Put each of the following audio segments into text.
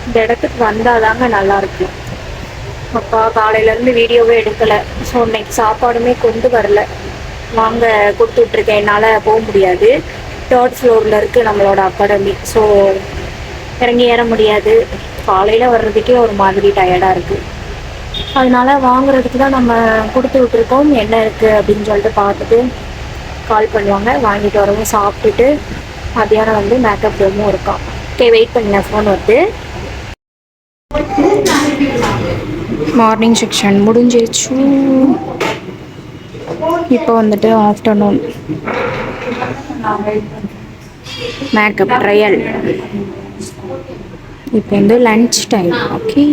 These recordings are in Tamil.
இந்த இடத்துக்கு வந்தாதாங்க நல்லா இருக்கு. அப்பா காலையில இருந்து வீடியோவே எடுக்கல. ஸோ இன்னைக்கு சாப்பாடுமே கொண்டு வரல. வாங்க கொடுத்து விட்ருக்கேன், என்னால் போக முடியாது. 3rd ஃப்ளோரில் இருக்குது நம்மளோட அகாடமி. ஸோ இறங்கி ஏற முடியாது. காலையில் வர்றதுக்கே ஒரு மாதிரி டயர்டாக இருக்குது. அதனால வாங்குறதுக்கு தான் நம்ம கொடுத்து விட்ருக்கோம். என்ன இருக்குது அப்படின்னு சொல்லிட்டு பார்த்துட்டு கால் பண்ணுவாங்க, வாங்கிட்டு வரவும் சாப்பிட்டுட்டு மத்தியானம் வந்து மேக்கப் ரூமும் இருக்கான். ஓகே, வெயிட் பண்ணுங்க, ஃபோன் வருது. மார்னிங் செக்ஷன் முடிஞ்சிருச்சு. இப்போ வந்துட்டு ஆஃப்டர்நூன் மேக்கப் ட்ரையல். இப்போ வந்து லன்ச் டைம். ஓகே,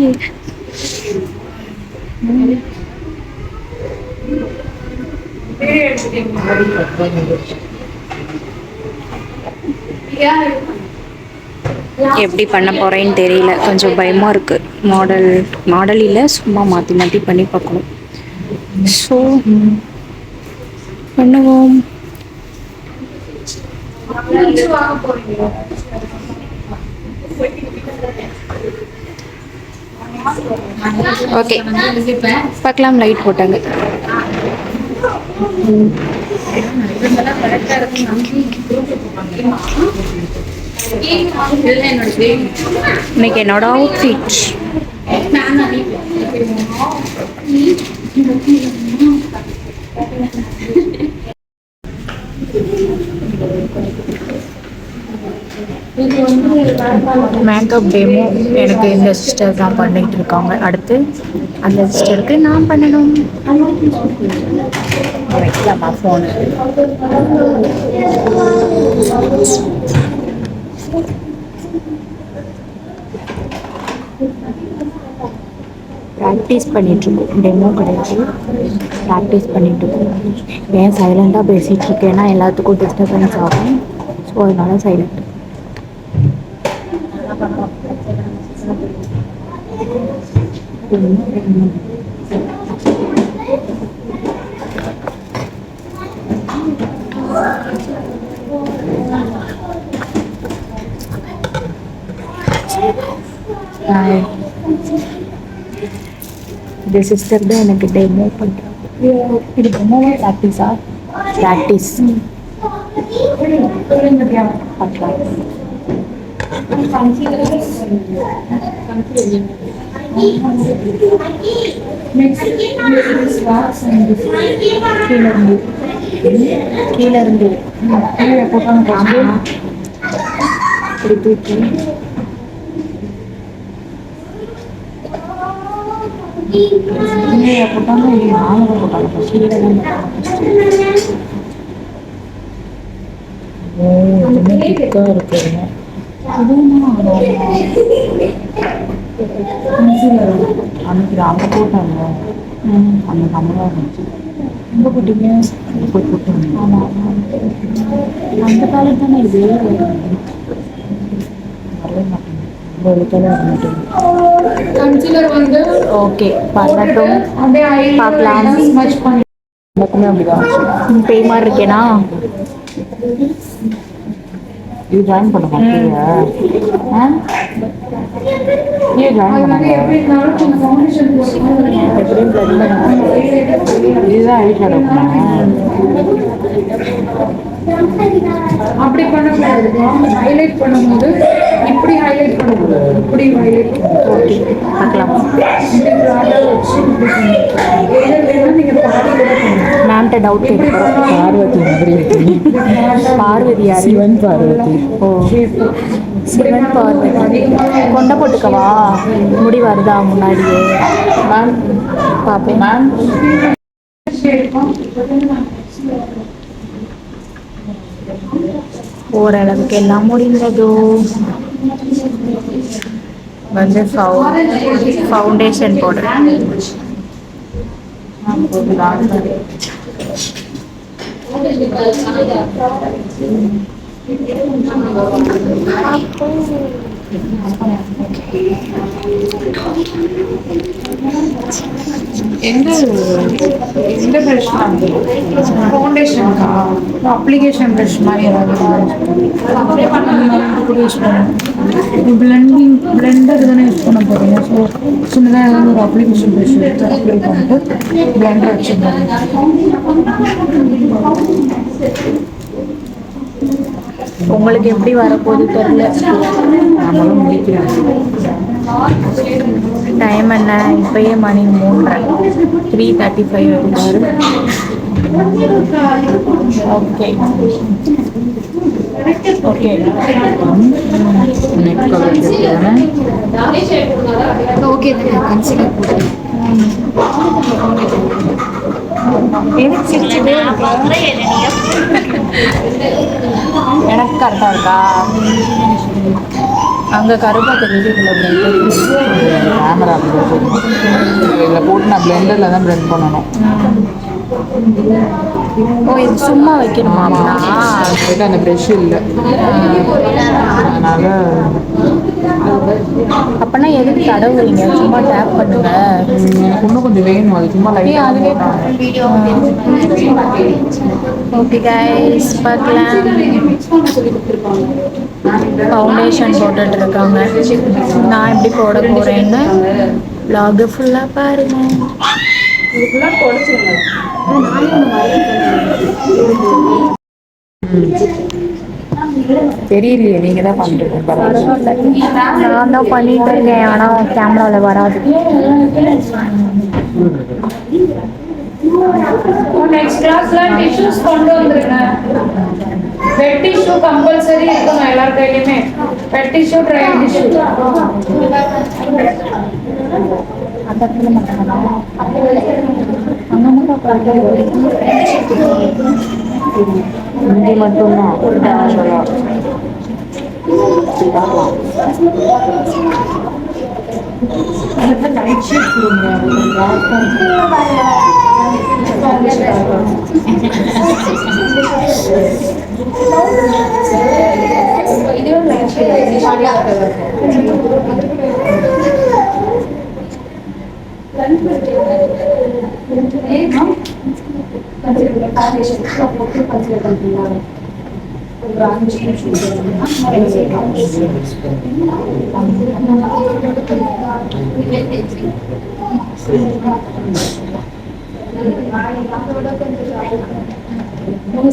எப்படி பண்ண போகிறேன்னு தெரியல. கொஞ்சம் பயமாக இருக்குது. மாடல் இல்லை, சும்மா மாற்றி மாற்றி பண்ணி பார்க்கணும். ஸோ பண்ணுவோம். ஓகே, பார்க்கலாம். லைட் போட்டாங்க. இன்னைக்கு என்னோட அவுட்ஃபிட் மேக்கப் டேமோ எனக்கு இந்த சிஸ்டர் தான் பண்ணிகிட்டு இருக்காங்க. அடுத்து அந்த சிஸ்டருக்கு நான் பண்ணணும். வைக்கலாமா ஃபோனு? ப்ராக்டிஸ் பண்ணிகிட்ருக்கோம். டெமோ கிடையாது, ப்ராக்டிஸ் பண்ணிகிட்ருக்கோம். ஏன் சைலண்ட்டாக பேசிகிட்ருக்கேன்னா எல்லாத்துக்கும் டிஸ்டர்பன்ஸ் ஆகும். ஸோ அதனால சைலண்ட். இந்த சிஸ்டர் தான் எனக்கு டெமோ பண்ணுறாங்க. இது டெமோவா ப்ராக்டிஸா? ப்ராக்டிஸ் கீழே இருந்து போட்டாங்க. தூக்கி போட்டாங்க. நாங்கள் போட்டாங்க. கீழே திக்காக இருக்குதுங்க. அன்னைக்கு அங்கே போட்டாங்க. அந்த கம்மலாக இருந்துச்சு. எங்கே போட்டீங்க? போய் போட்டாங்க. ஆமாம், அந்த காலம் தானே இது. வரவே மாட்டேங்குது. கன்சீலர் வந்து ஓகே பண்ணட்டும், பார்க்கலாம். எனக்குமே அப்படிதான் பேய் மாதிரி இருக்கேனா? இது ஜாயின் பண்ண மாட்டீங்க? ஏன் ஜாயின் பண்ணாங்க? இதுதான் ஐ ஷேடோ. அப்படி பண்ணக்கூடாது. ஹைலைட் பண்ணும்போது இப்படி ஹைலைட் பண்ணக்கூடாது. இப்படி ஹைலைட் ஓகே பார்க்கலாம். மேம்கிட்ட டவுட் கேட்குறோம். பார்வதி மாதிரி இருக்கு. பார்வதி யார்? சிவன் பார்வதி. ஓ, சிவன் பார்வதி. கொண்டை போட்டுக்கவா? முடி வருதா முன்னாடியே? மேம் பார்ப்போம். மேம் ஓரளவுக்கு எல்லாம் முடிந்ததோ. வந்து ஃபவுண்டேஷன் போடுறேன். எந்த எந்த ப்ரஷ் ஃபவுண்டேஷனுக்கா அப்ளிகேஷன் ப்ரஷ் மாதிரி ஏதாவது யூஸ் பண்ணுவோம். பிளெண்டர் தானே யூஸ் பண்ண போகிறீங்க. ஸோ சின்னதாக ஏதாவது ஒரு அப்ளிகேஷன் ப்ரஷ் எடுத்து அப்ளை பண்ணிட்டு பிளெண்டர் வச்சுருந்தோம். உங்களுக்கு எப்படி வரப்போகுது தெரியல. நம்மளும் முடிக்கிறேன். டைம் என்ன? இப்பயே மணி 3:35 இருக்காரு. Okay okay net cover okay தான் கன்சிடர் போட்டு எனக்கு கரெக்டாக இருக்கா? அங்கே கருப்பாக தெரியுது. கேமரா இதில் போட்டு நான் பிளெண்டரில் தான் பிளெண்ட் பண்ணணும். ஓ, இது சும்மா வைக்கணுமா? அந்த ப்ரெஷ் இல்லை, அதனால் அப்போனா எதுக்கு தடவுறீங்க? சும்மா டேப் பண்ணுங்க. எனக்கு இன்னும் கொஞ்சம் வேணும். அது சும்மா லைட்டாக. ஓகே கைஸ், பார்க்கலாம். ஃபவுண்டேஷன் போட்டுட்டு இருக்காங்க. நான் எப்படி போட போகிறேன்னு vlog ஃபுல்லாக பாருங்க. தெரியலையே, நீங்க தான் பண்றீங்க. நான் தான் பண்ணிட்டு இருக்கேன், ஆனால் கேமராவில் வராது. நெக்ஸ்ட் கிளாஸ்ல டிஷ்யூஸ் கொண்டு வந்துருங்க. வெட் டிஷ்யூ கம்பல்சரி இருக்கணும் எல்லார் கையிலுமே. Wet tissue, dry tissue. இங்கே மட்டும்தான் லைட் ஷேட் கொடுங்க.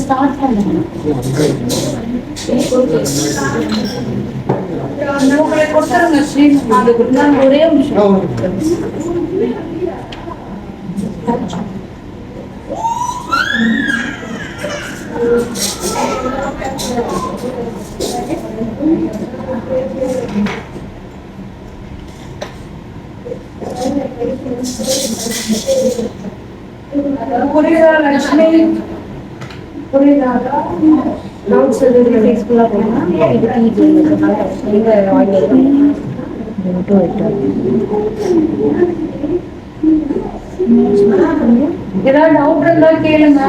ஸ்டார்ட் பண்ணுங்க. கொடுத்துருங்க ஸ்ரீ. ஒரே நிமிஷம். புரியுதா லட்சுமி? புரியுதா? நோட்ஸ் எழுதி ஃபேஸ்புல்லாக போனால் ஏதாவது டவுட் இருந்தா கேளுங்க.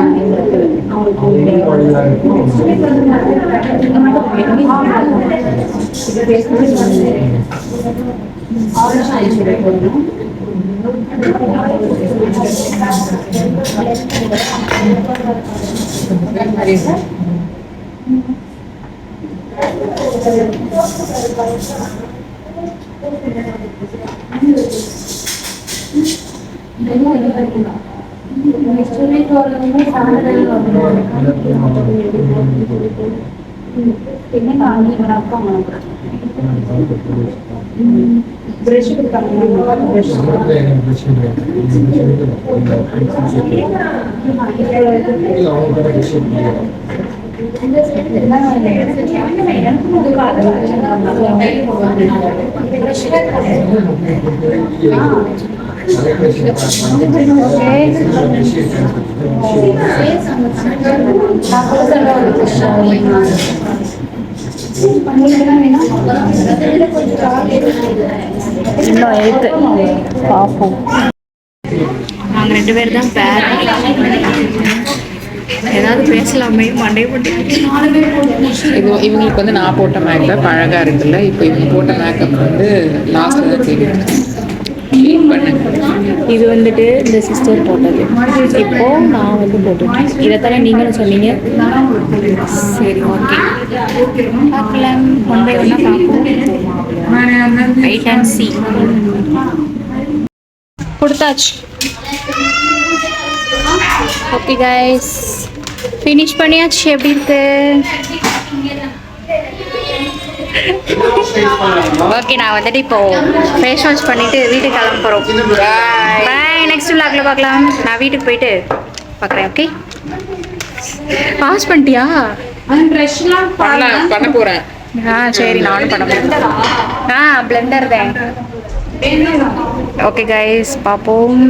இன்னும் 8 பார்ப்போம். நாங்கள் 2 பேர் தான் பேர். ஏதாவது பேசலாமே, மண்டை போட்டு. இது இவங்களுக்கு வந்து நான் போட்ட மேக்கப் அழகாக இருக்குல்ல. இப்போ இவங்க போட்ட மேக்கப் வந்து லாஸ்ட்டில் தான் தெரியும். இது வந்துட்டு இந்த சிஸ்டர் போட்டது. இப்போ நான் வந்து போட்டுட்டேன். இதைத்தானே நீங்களும் சொன்னீங்க. சரி, ஓகே, பார்க்கலாம். ஒன் பை ஒன்னா பார்ப்போம். வெயிட் அண்ட் சீ. கொடுத்தாச்சு. ஓகே கைஸ், ஃபினிஷ் பண்ணியாச்சு. எப்படி இருக்கு? ஓகே, நான் வந்துட்டு இப்போ ஃபேஸ் வாஷ் பண்ணிட்டு வீட்டுக்கு கிளம்ப போகிறோம். பாய். நெக்ஸ்ட் vlogல பார்க்கலாம். நான் வீட்டுக்கு போயிட்டு பார்க்குறேன். ஓகே, வாஷ் பண்ணிட்டியா? பண்ண போறேன். சரி, நானும் பண்ண போகிறேன். பிளெண்டர் தான். ஓகே கைஸ், பார்ப்போம்.